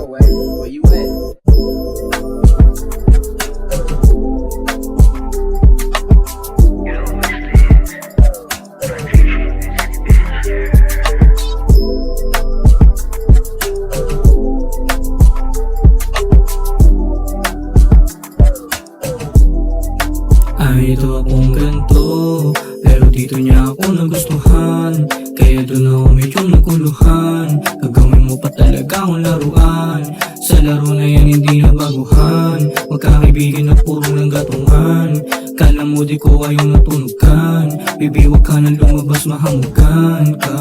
girl at? Where you at? Ay, ito akong ganto, pero dito niya ako nagustuhan. Kaya doon ako medyo naguluhan. Gagawin mo pa talaga akong laruan. Sa laro na yan hindi na baguhan. Magkakaibigan na puro lang gatungan. Kala mo di ko kayong natunugan. Bibiwag ka na lumabas, mahamugan ka.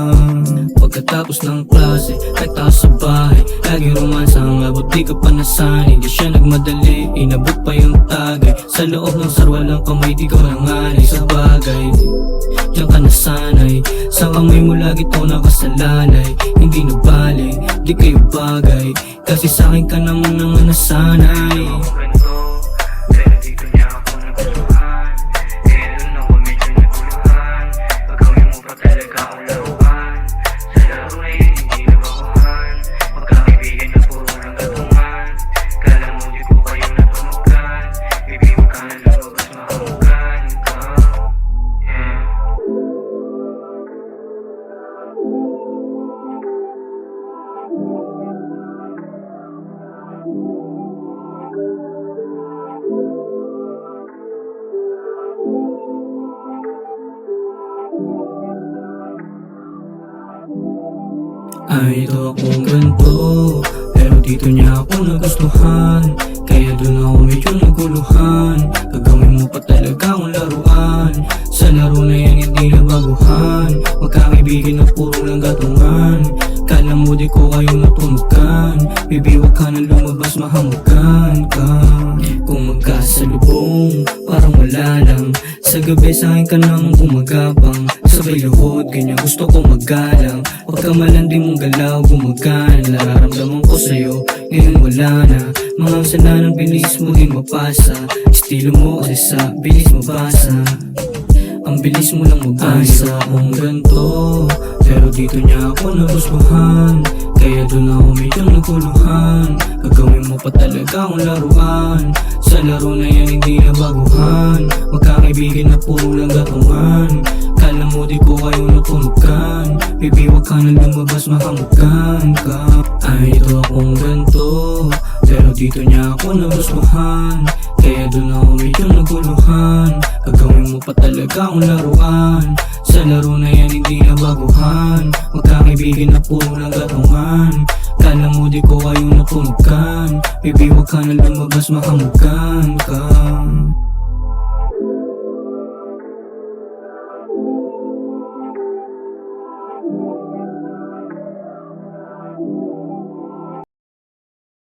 Pagkatapos ng klase, nagtaas sa bahay. Lagi romansa ang abot, di ka pa nasanay. Di siya nagmadali, inabot pa yung tagay. Sa loob ng sarwalang kamay, di ka nanganay sa bagay. Diyan ka nasanay, sa kamay mo lagi to nakasalalay. Hindi na bali, di kayo bagay. Kasi sa'kin ka naman naman nasanay. Ay, ito akong ganto, pero dito niya ako nagustuhan. Kaya doon ako medyo naguluhan. Gagawin mo pa talaga akong laruan. Sa laro na yan hindi na baguhan. Magkakaibigan na puro lang gatungan. Kala mo di ko kayo natunugan. Bibiwag ka na lumabas, mahamugan ka. Kung magkasalubong, parang wala lang. Sa gabi sa'kin ka namang gumagapang. Sabay luhod, ganyan gusto ko magalang. Pagka malandi mong galaw, gumagana. Nararamdaman ko sa'yo, ngayon wala na. Mga kasalanan bilis mo din mapasa. Estilo mo kasi sa bilis mabasa. Ang bilis mo lang mabasa. Ay, akong ganto, pero dito niya ako nagustuhan. Kaya doon ako medyo naguluhan. Gagawin mo pa talaga akong laruan. Sa laro na yan hindi na baguhan. Magkakaibigan na puro lang gatungan. Kala mo di ko kayo natunugan. Bibiwag ka na lumabas, mahamugan ka. Ay, ito akong ganto, pero dito niya ako nagustuhan. Kaya doon ako medyo naguluhan. Gagawin mo pa talaga akong laruan. Sa laro na yan hindi na baguhan. Magkakaibigan na puro lang gatungan. Kala mo di ko kayo natunugan. Bibiwag ka na lumabas, mahamugan ka.